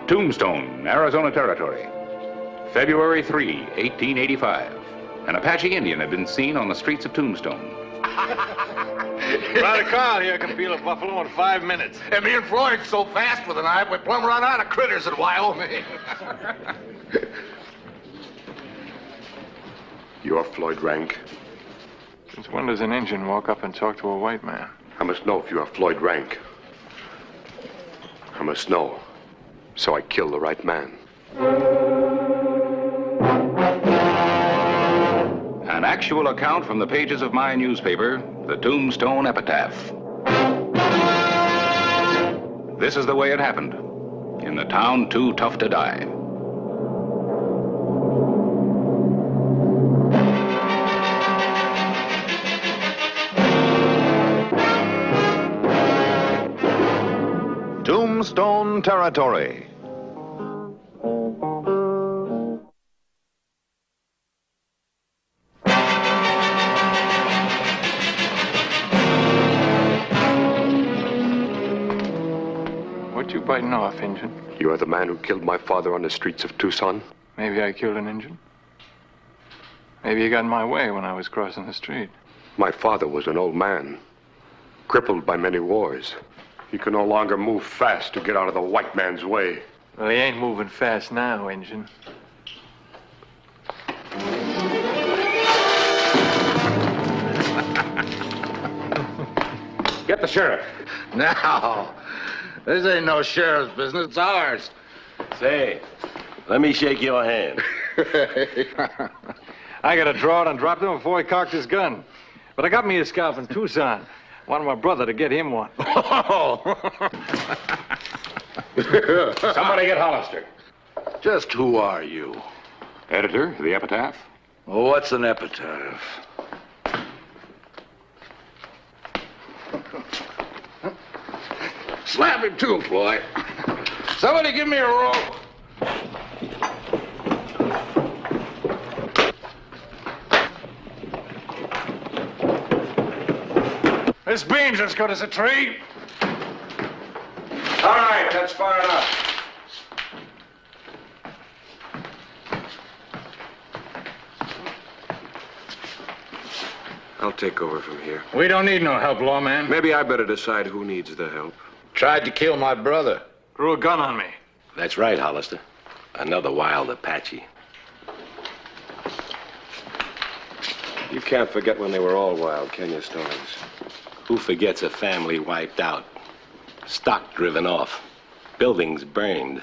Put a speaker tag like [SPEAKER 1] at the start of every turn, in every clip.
[SPEAKER 1] Tombstone, Arizona Territory. February 3, 1885. An Apache Indian had been seen on the streets of Tombstone.
[SPEAKER 2] Ride a car here can peel a buffalo in 5 minutes.
[SPEAKER 3] And me and Floyd's so fast with a knife, we plumb run out of critters in Wyoming.
[SPEAKER 4] You're Floyd Rank.
[SPEAKER 2] Since when does an Indian walk up and talk to a white man?
[SPEAKER 4] I must know if you are Floyd Rank. I must know, so I kill the right man.
[SPEAKER 1] An actual account from the pages of my newspaper, the Tombstone Epitaph. This is the way it happened, in the town too tough to die.
[SPEAKER 5] Tombstone Territory.
[SPEAKER 2] What you biting off, Injun?
[SPEAKER 4] You are the man who killed my father on the streets of Tucson?
[SPEAKER 2] Maybe I killed an Injun. Maybe you got in my way when I was crossing the street.
[SPEAKER 4] My father was an old man, crippled by many wars. He could no longer move fast to get out of the white man's way.
[SPEAKER 2] Well, he ain't moving fast now, Injun.
[SPEAKER 1] Get the sheriff.
[SPEAKER 3] Now, this ain't no sheriff's business, it's ours.
[SPEAKER 6] Say, let me shake your hand.
[SPEAKER 2] I got to draw it and drop him before he cocked his gun. But I got me a scalp in Tucson. Wanted my brother to get him one.
[SPEAKER 1] Somebody get Hollister.
[SPEAKER 3] Just who are you?
[SPEAKER 1] Editor of the Epitaph.
[SPEAKER 3] Well, what's an epitaph? Slap him too, Floyd. Somebody give me a rope.
[SPEAKER 2] This beam's as good as a tree.
[SPEAKER 1] All right, that's far enough.
[SPEAKER 4] I'll take over from here.
[SPEAKER 2] We don't need no help, lawman.
[SPEAKER 4] Maybe I better decide who needs the help.
[SPEAKER 3] Tried to kill my brother.
[SPEAKER 2] Drew a gun on me.
[SPEAKER 6] That's right, Hollister. Another wild Apache.
[SPEAKER 4] You can't forget when they were all wild, can you, Stallings?
[SPEAKER 6] Who forgets a family wiped out? Stock driven off. Buildings burned.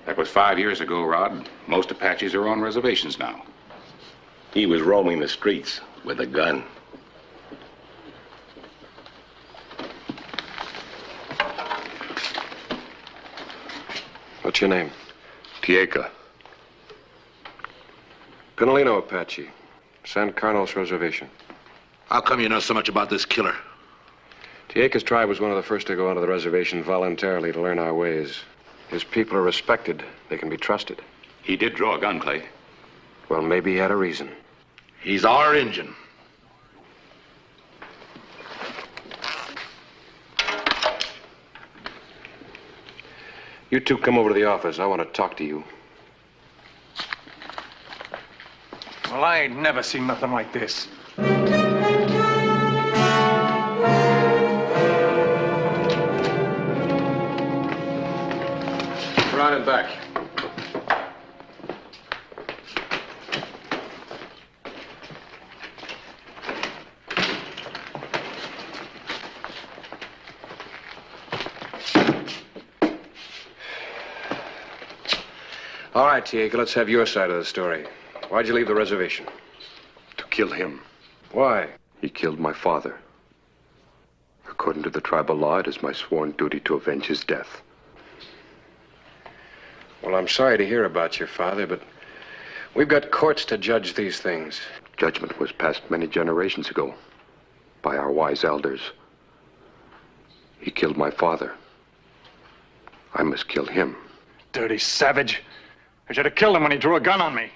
[SPEAKER 1] That was 5 years ago, Rod. Most Apaches are on reservations now.
[SPEAKER 6] He was roaming the streets with a gun.
[SPEAKER 4] What's your name? Tieca. Pinolino Apache. San Carlos Reservation.
[SPEAKER 3] How come you know so much about this killer?
[SPEAKER 4] Tieca's tribe was one of the first to go onto the reservation voluntarily to learn our ways. His people are respected. They can be trusted.
[SPEAKER 1] He did draw a gun, Clay.
[SPEAKER 4] Well, maybe he had a reason.
[SPEAKER 3] He's our Injun.
[SPEAKER 4] You two come over to the office. I want to talk to you.
[SPEAKER 2] Well, I ain't never seen nothing like this.
[SPEAKER 4] Around and back. All right, Tieca, let's have your side of the story. Why'd you leave the reservation? To kill him. Why? He killed my father. According to the tribal law, it is my sworn duty to avenge his death. Well, I'm sorry to hear about your father, but we've got courts to judge these things. Judgment was passed many generations ago by our wise elders. He killed my father. I must kill him.
[SPEAKER 2] Dirty savage. I should have killed him when he drew a gun on me.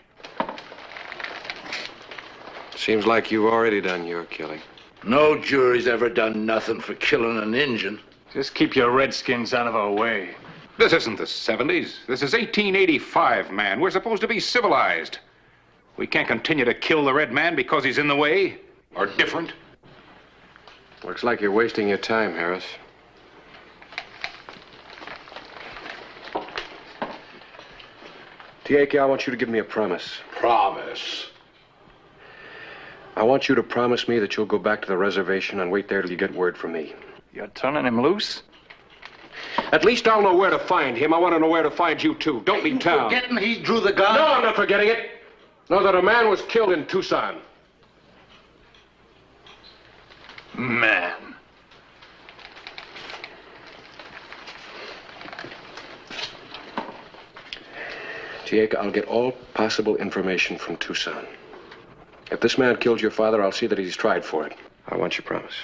[SPEAKER 4] Seems like you've already done your killing.
[SPEAKER 3] No jury's ever done nothing for killing an Injun.
[SPEAKER 2] Just keep your redskins out of our way.
[SPEAKER 1] This isn't the 70s. This is 1885, man. We're supposed to be civilized. We can't continue to kill the red man because he's in the way or different.
[SPEAKER 4] Looks like you're wasting your time, Harris. Tieke, I want you to give me a promise.
[SPEAKER 3] Promise.
[SPEAKER 4] I want you to promise me that you'll go back to the reservation and wait there till you get word from me.
[SPEAKER 2] You're turning him loose?
[SPEAKER 4] At least I'll know where to find him. I want to know where to find you, too. Don't leave town.
[SPEAKER 3] Forgetting he drew the gun?
[SPEAKER 4] No, I'm not forgetting it. Know that a man was killed in Tucson.
[SPEAKER 3] Man.
[SPEAKER 4] Tieke, I'll get all possible information from Tucson. If this man killed your father, I'll see that he's tried for it. I want your promise.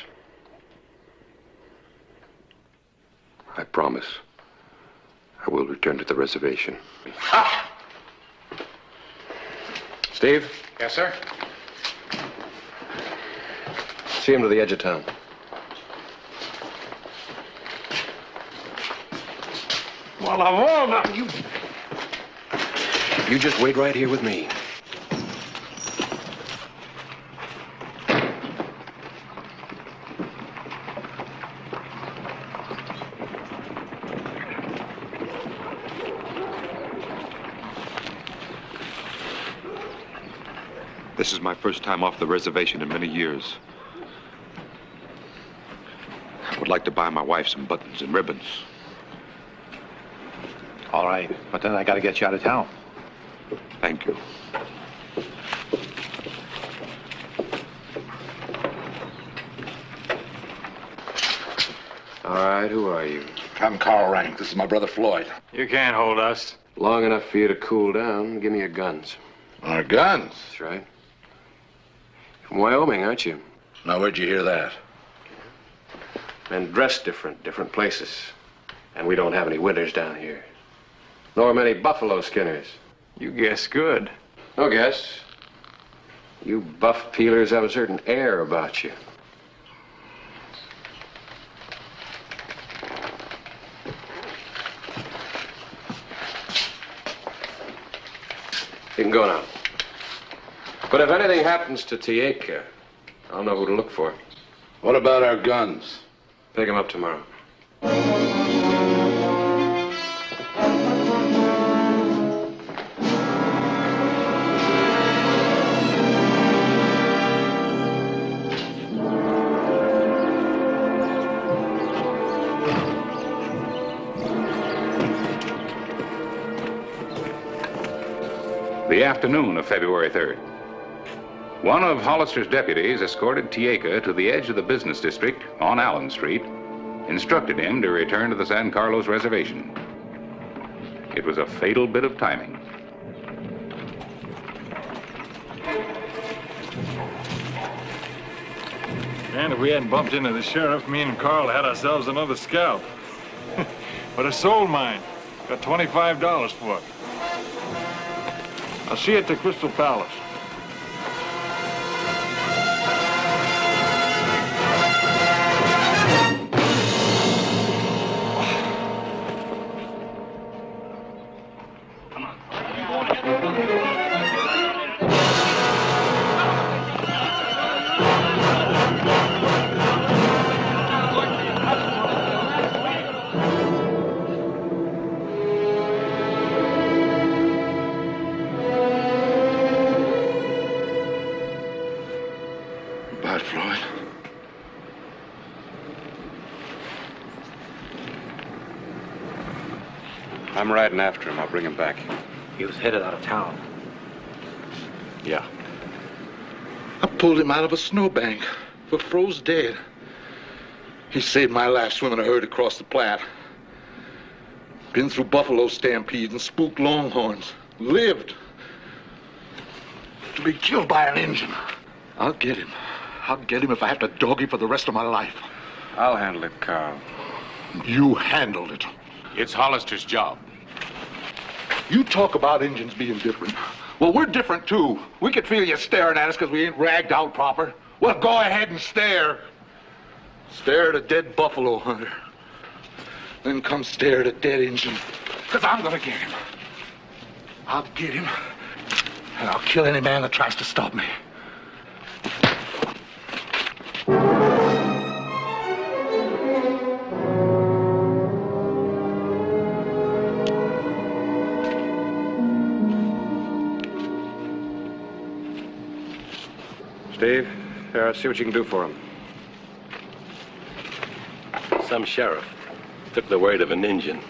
[SPEAKER 5] I promise. I will return to the reservation.
[SPEAKER 3] Ha!
[SPEAKER 4] Steve?
[SPEAKER 1] Yes, sir?
[SPEAKER 4] See him to the edge of town.
[SPEAKER 2] Well, I won't.
[SPEAKER 4] You just wait right here with me.
[SPEAKER 5] This is my first time off the reservation in many years. I would like to buy my wife some buttons and ribbons.
[SPEAKER 3] All right, but then I gotta get you out of town.
[SPEAKER 5] Thank you.
[SPEAKER 4] All right, who are you?
[SPEAKER 3] I'm Carl Rank. This is my brother Floyd.
[SPEAKER 2] You can't hold us.
[SPEAKER 4] Long enough for you to cool down. Give me your guns.
[SPEAKER 3] Our guns?
[SPEAKER 4] That's right. From Wyoming, aren't you?
[SPEAKER 3] Now, where'd you hear that?
[SPEAKER 4] Men dress different places. And we don't have any winters down here. Nor many buffalo skinners.
[SPEAKER 2] You guess good.
[SPEAKER 4] No guess. You buff peelers have a certain air about you. You can go now. But if anything happens to Tieke, I'll know who to look for.
[SPEAKER 3] What about our guns?
[SPEAKER 4] Pick him up tomorrow.
[SPEAKER 1] The afternoon of February 3rd. One of Hollister's deputies escorted Tieke to the edge of the business district on Allen Street, instructed him to return to the San Carlos reservation. It was a fatal bit of timing.
[SPEAKER 2] And if we hadn't bumped into the sheriff, me and Carl had ourselves another scalp. But a soul mine. Got $25 for it. I'll see you at the Crystal Palace.
[SPEAKER 3] Floyd.
[SPEAKER 4] I'm riding after him. I'll bring him back.
[SPEAKER 7] He was headed out of town.
[SPEAKER 4] Yeah.
[SPEAKER 3] I pulled him out of a snowbank, but froze dead. He saved my life swimming a herd across the Platte. Been through buffalo stampedes and spooked longhorns. Lived to be killed by an Injun. I'll get him. I'll get him if I have to dog him for the rest of my life.
[SPEAKER 4] I'll handle it, Carl.
[SPEAKER 3] You handled it.
[SPEAKER 1] It's Hollister's job.
[SPEAKER 3] You talk about Injuns being different. Well, we're different, too. We could feel you staring at us because we ain't ragged out proper. Well, go ahead and stare. Stare at a dead buffalo hunter. then come stare at a dead engine. Because I'm gonna get him. I'll get him, and I'll kill any man that tries to stop me.
[SPEAKER 4] Steve, see what you can do for him.
[SPEAKER 6] Some sheriff took the word of an Indian.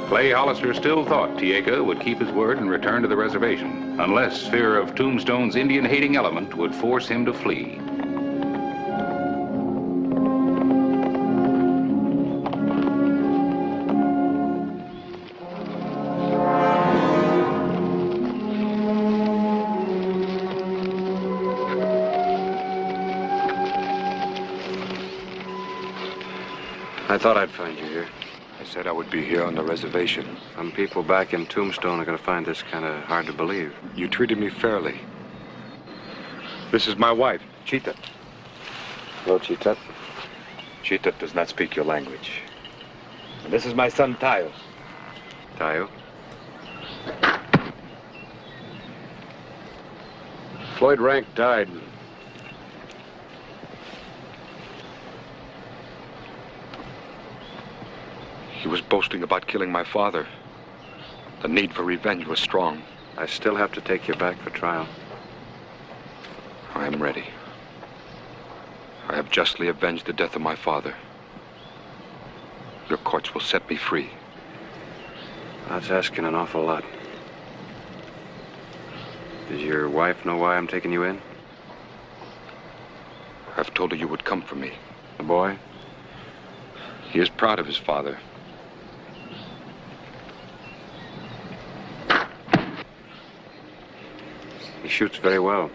[SPEAKER 1] Clay Hollister still thought Tieka would keep his word and return to the reservation, unless fear of Tombstone's Indian-hating element would force him to flee.
[SPEAKER 4] I thought I'd find you here.
[SPEAKER 5] I said I would be here on the reservation.
[SPEAKER 4] Some people back in Tombstone are going to find this kind of hard to believe.
[SPEAKER 5] You treated me fairly. This is my wife, Cheetah.
[SPEAKER 4] Hello, Cheetah.
[SPEAKER 5] Cheetah does not speak your language. And this is my son, Tayo.
[SPEAKER 4] Tayo. Floyd Rank died.
[SPEAKER 5] He was boasting about killing my father. The need for revenge was strong.
[SPEAKER 4] I still have to take you back for trial.
[SPEAKER 5] I am ready. I have justly avenged the death of my father. Your courts will set me free.
[SPEAKER 4] That's asking an awful lot. Does your wife know why I'm taking you in?
[SPEAKER 5] I've told her you would come for me.
[SPEAKER 4] The boy?
[SPEAKER 5] He is proud of his father.
[SPEAKER 4] He shoots very well.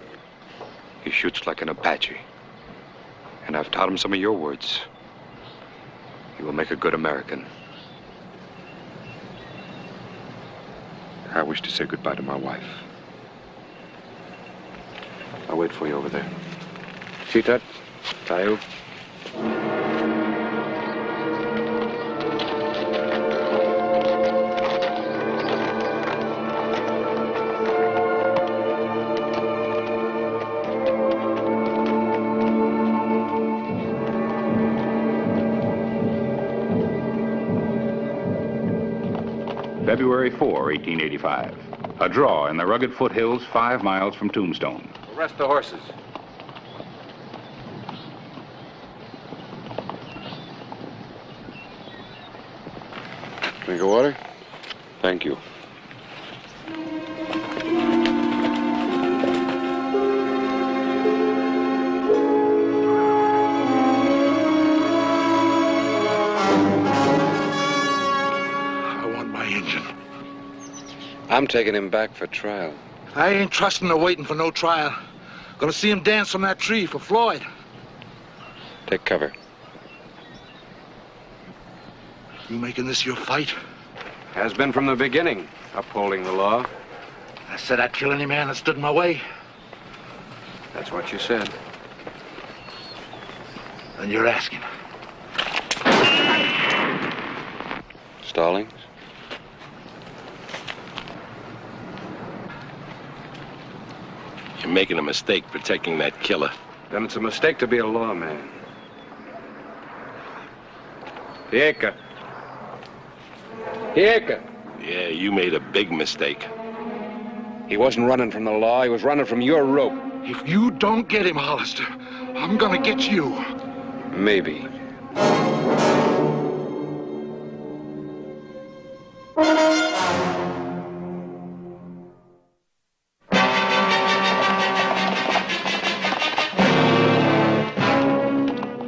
[SPEAKER 5] He shoots like an Apache. And I've taught him some of your words. He will make a good American. I wish to say goodbye to my wife.
[SPEAKER 4] I'll wait for you over there. Cheetah, Tayo.
[SPEAKER 1] February 4, 1885. A draw in the rugged foothills 5 miles from Tombstone.
[SPEAKER 4] Arrest the horses. Drink of water?
[SPEAKER 5] Thank you.
[SPEAKER 4] I'm taking him back for trial.
[SPEAKER 3] I ain't trusting or waiting for no trial. Gonna see him dance from that tree for Floyd.
[SPEAKER 4] Take cover.
[SPEAKER 3] You making this your fight?
[SPEAKER 4] Has been from the beginning, upholding the law.
[SPEAKER 3] I said I'd kill any man that stood in my way.
[SPEAKER 4] That's what you said.
[SPEAKER 3] And you're asking.
[SPEAKER 4] Stallings?
[SPEAKER 6] You're making a mistake protecting that killer.
[SPEAKER 4] Then it's a mistake to be a lawman. Tieka. Tieka.
[SPEAKER 6] Yeah, you made a big mistake.
[SPEAKER 4] He wasn't running from the law. He was running from your rope.
[SPEAKER 3] If you don't get him, Hollister, I'm gonna get you.
[SPEAKER 4] Maybe.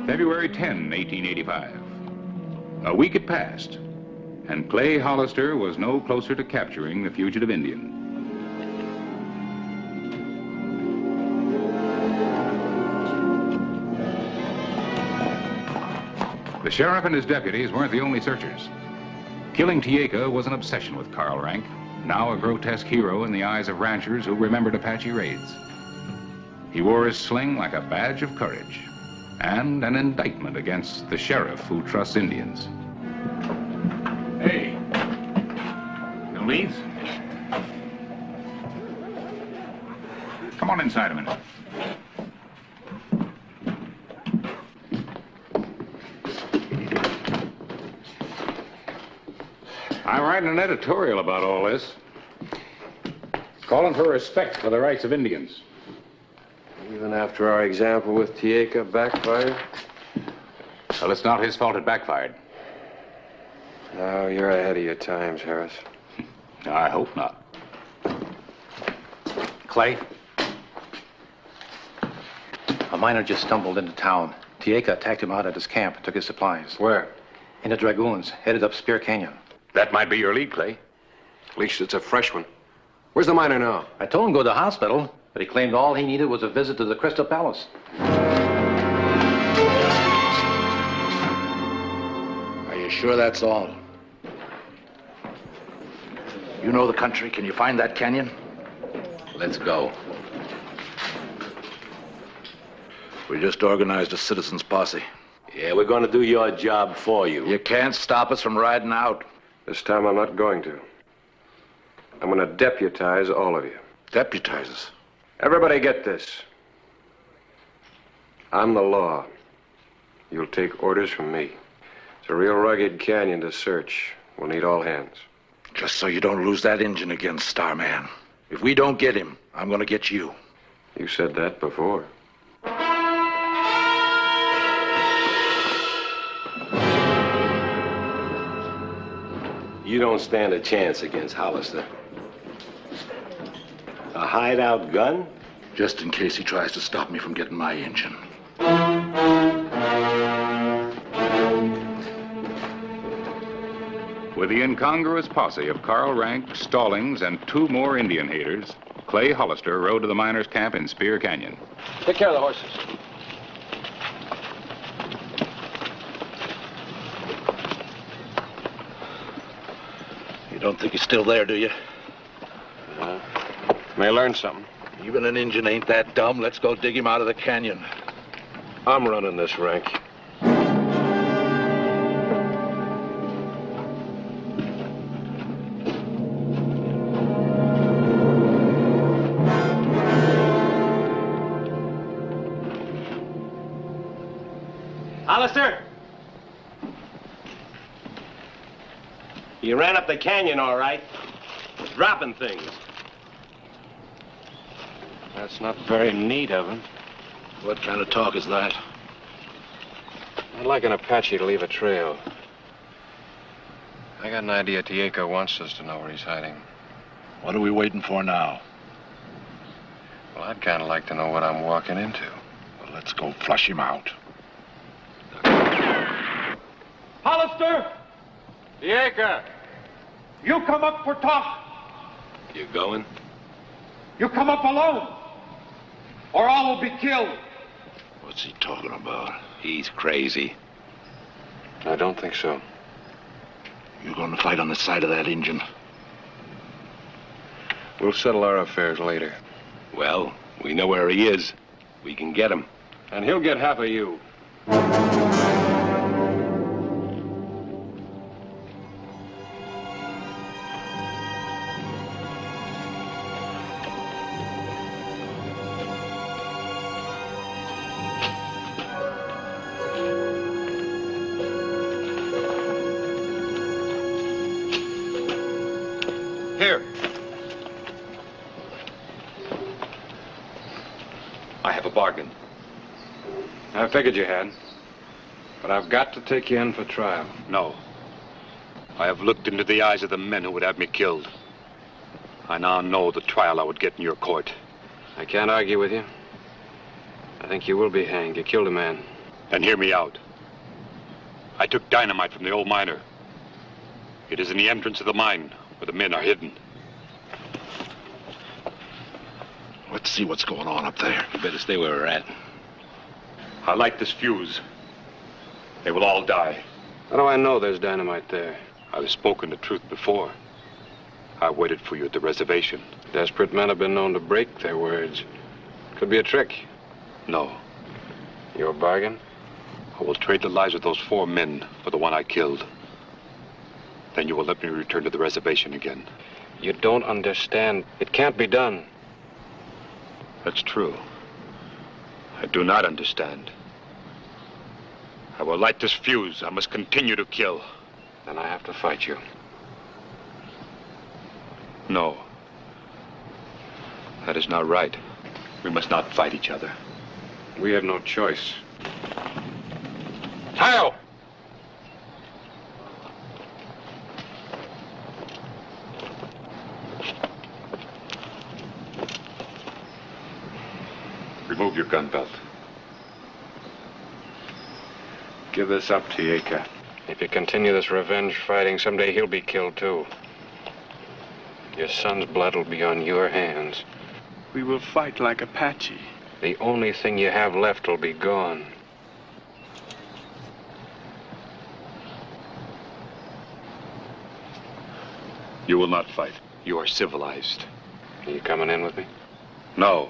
[SPEAKER 1] February 10, 1885. A week had passed, and Clay Hollister was no closer to capturing the fugitive Indian. The sheriff and his deputies weren't the only searchers. Killing Tieka was an obsession with Carl Rank, now a grotesque hero in the eyes of ranchers who remembered Apache raids. He wore his sling like a badge of courage, and an indictment against the sheriff who trusts Indians.
[SPEAKER 6] Hey. The leads?
[SPEAKER 1] Come on inside a minute. I'm writing an editorial about all this, calling for respect for the rights of Indians.
[SPEAKER 4] Even after our example with Tieka backfired?
[SPEAKER 1] Well, it's not his fault it backfired.
[SPEAKER 4] No, you're ahead of your times, Harris.
[SPEAKER 1] I hope not.
[SPEAKER 7] Clay? A miner just stumbled into town. Tieka attacked him out at his camp and took his supplies.
[SPEAKER 4] Where?
[SPEAKER 7] In the Dragoons, headed up Spear Canyon.
[SPEAKER 1] That might be your lead, Clay.
[SPEAKER 4] At least it's a fresh one. Where's the miner now?
[SPEAKER 7] I told him to go to the hospital, but he claimed all he needed was a visit to the Crystal Palace.
[SPEAKER 3] Are you sure that's all? You know the country. Can you find that canyon?
[SPEAKER 1] Let's go.
[SPEAKER 3] We just organized a citizens' posse.
[SPEAKER 6] Yeah, we're going to do your job for you.
[SPEAKER 3] You can't stop us from riding out.
[SPEAKER 4] This time I'm not going to. I'm going to deputize all of you.
[SPEAKER 3] Deputize us.
[SPEAKER 4] Everybody get this. I'm the law. You'll take orders from me. It's a real rugged canyon to search. We'll need all hands.
[SPEAKER 3] Just so you don't lose that engine again, Starman. If we don't get him, I'm gonna get you.
[SPEAKER 4] You said that before.
[SPEAKER 6] You don't stand a chance against Hollister. A hideout gun?
[SPEAKER 3] Just in case he tries to stop me from getting my engine.
[SPEAKER 1] With the incongruous posse of Carl Rank, Stallings, and 2 more Indian haters, Clay Hollister rode to the miners' camp in Spear Canyon.
[SPEAKER 7] Take care of the horses.
[SPEAKER 3] You don't think he's still there, do you?
[SPEAKER 4] May learn something.
[SPEAKER 3] Even an engine ain't that dumb. Let's go dig him out of the canyon.
[SPEAKER 4] I'm running this rank.
[SPEAKER 6] Hollister! You ran up the canyon, all right. Dropping things.
[SPEAKER 4] That's not very neat of him.
[SPEAKER 3] What kind of talk is that?
[SPEAKER 4] I'd like an Apache to leave a trail. I got an idea Tieka wants us to know where he's hiding.
[SPEAKER 3] What are we waiting for now?
[SPEAKER 4] Well, I'd kind of like to know what I'm walking into.
[SPEAKER 3] Well, let's go flush him out.
[SPEAKER 8] Hollister! Tieka! You come up for talk.
[SPEAKER 6] You going?
[SPEAKER 8] You come up alone, or all will be killed.
[SPEAKER 3] What's he talking about?
[SPEAKER 6] He's crazy.
[SPEAKER 4] I don't think so.
[SPEAKER 3] You're going to fight on the side of that engine.
[SPEAKER 4] We'll settle our affairs later.
[SPEAKER 6] Well, we know where he is. We can get him.
[SPEAKER 4] And he'll get half of you.
[SPEAKER 5] Here. I have a bargain.
[SPEAKER 4] I figured you had. But I've got to take you in for trial.
[SPEAKER 5] No. I have looked into the eyes of the men who would have me killed. I now know the trial I would get in your court.
[SPEAKER 4] I can't argue with you. I think you will be hanged. You killed a man.
[SPEAKER 5] Then hear me out. I took dynamite from the old miner. It is in the entrance of the mine where the men are hidden.
[SPEAKER 3] Let's see what's going on up there.
[SPEAKER 6] You better stay where we're at.
[SPEAKER 5] I light this fuse. They will all die.
[SPEAKER 4] How do I know there's dynamite there?
[SPEAKER 5] I've spoken the truth before. I waited for you at the reservation.
[SPEAKER 4] Desperate men have been known to break their words. Could be a trick.
[SPEAKER 5] No.
[SPEAKER 4] Your bargain?
[SPEAKER 5] I will trade the lives of those 4 men for the one I killed. Then you will let me return to the reservation again.
[SPEAKER 4] You don't understand. It can't be done.
[SPEAKER 5] That's true. I do not understand. I will light this fuse. I must continue to kill.
[SPEAKER 4] Then I have to fight you.
[SPEAKER 5] No. That is not right. We must not fight each other.
[SPEAKER 4] We have no choice.
[SPEAKER 5] Tayo! Remove your gun belt.
[SPEAKER 4] Give this up, Tieka. If you continue this revenge fighting, someday he'll be killed too. Your son's blood will be on your hands.
[SPEAKER 9] We will fight like Apache.
[SPEAKER 4] The only thing you have left will be gone.
[SPEAKER 5] You will not fight. You are civilized.
[SPEAKER 4] Are you coming in with me?
[SPEAKER 5] No.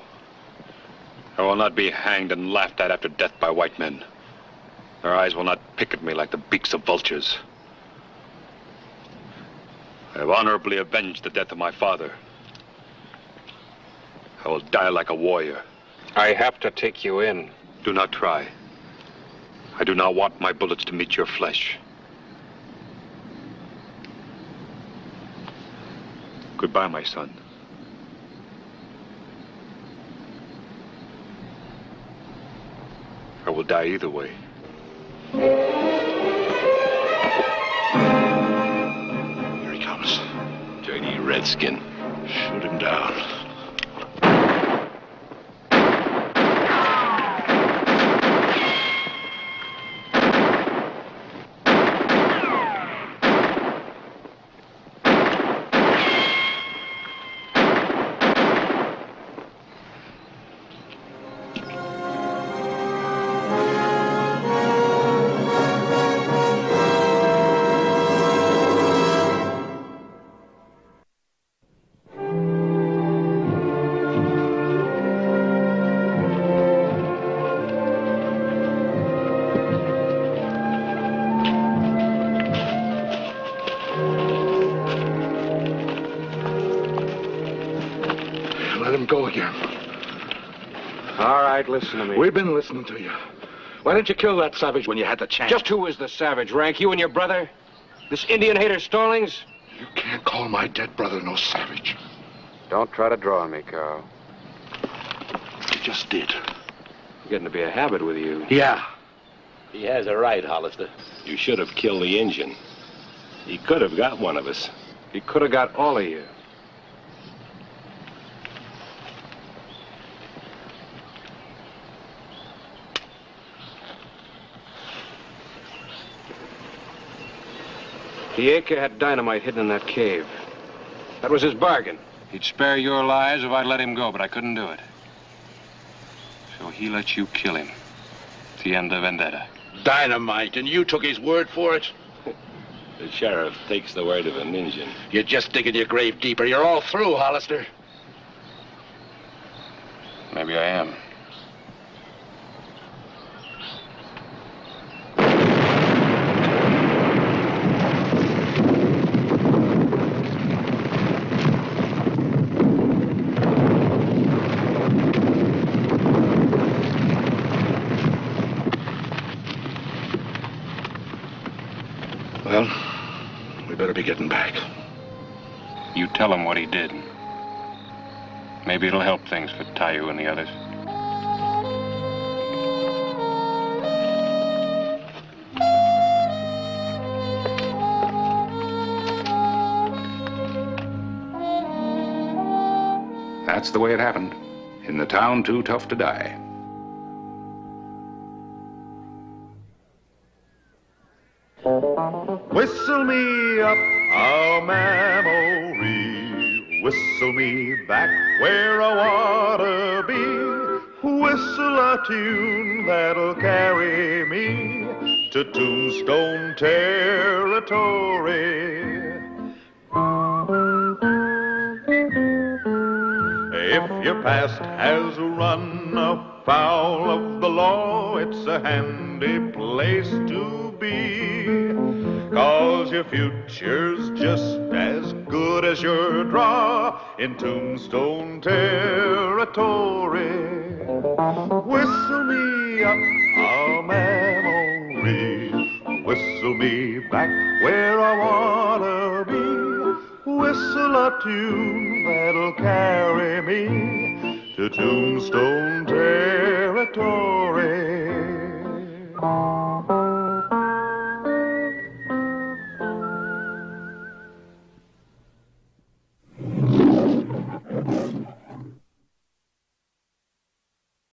[SPEAKER 5] I will not be hanged and laughed at after death by white men. Their eyes will not pick at me like the beaks of vultures. I have honorably avenged the death of my father. I will die like a warrior.
[SPEAKER 4] I have to take you in.
[SPEAKER 5] Do not try. I do not want my bullets to meet your flesh. Goodbye, my son. I will die either way.
[SPEAKER 3] Here he comes.
[SPEAKER 6] Dirty redskin.
[SPEAKER 3] Shoot him down. Let him go again.
[SPEAKER 4] All right, listen to me.
[SPEAKER 3] We've been listening to you. Why didn't you kill that savage when you had the chance?
[SPEAKER 4] Just who is the savage, Rank? You and your brother? This Indian hater Stallings?
[SPEAKER 3] You can't call my dead brother no savage.
[SPEAKER 4] Don't try to draw on me, Carl.
[SPEAKER 3] You just did.
[SPEAKER 4] Getting to be a habit with you.
[SPEAKER 3] Yeah.
[SPEAKER 6] He has a right, Hollister. You should have killed the Injun. He could have got one of us.
[SPEAKER 4] He could have got all of you. Tieka had dynamite hidden in that cave. That was his bargain. He'd spare your lives if I'd let him go, but I couldn't do it. So he let you kill him. It's the end of Vendetta.
[SPEAKER 3] Dynamite, and you took his word for it?
[SPEAKER 6] The sheriff takes the word of an Injun.
[SPEAKER 3] You're just digging your grave deeper. You're all through, Hollister.
[SPEAKER 4] Maybe I am.
[SPEAKER 3] Well, we better be getting back.
[SPEAKER 4] You tell him what he did. Maybe it'll help things for Tayu and the others.
[SPEAKER 1] That's the way it happened. In the town too tough to die.
[SPEAKER 10] Whistle me up a memory, whistle me back where I wanna be, whistle a tune that'll carry me to Tombstone territory. If your past has run up foul of the law, it's a handy place to be. 'Cause your future's just as good as your draw in Tombstone territory. Whistle me up a memory, whistle me back where I wanna be. Whistle a tune that'll carry me to Tombstone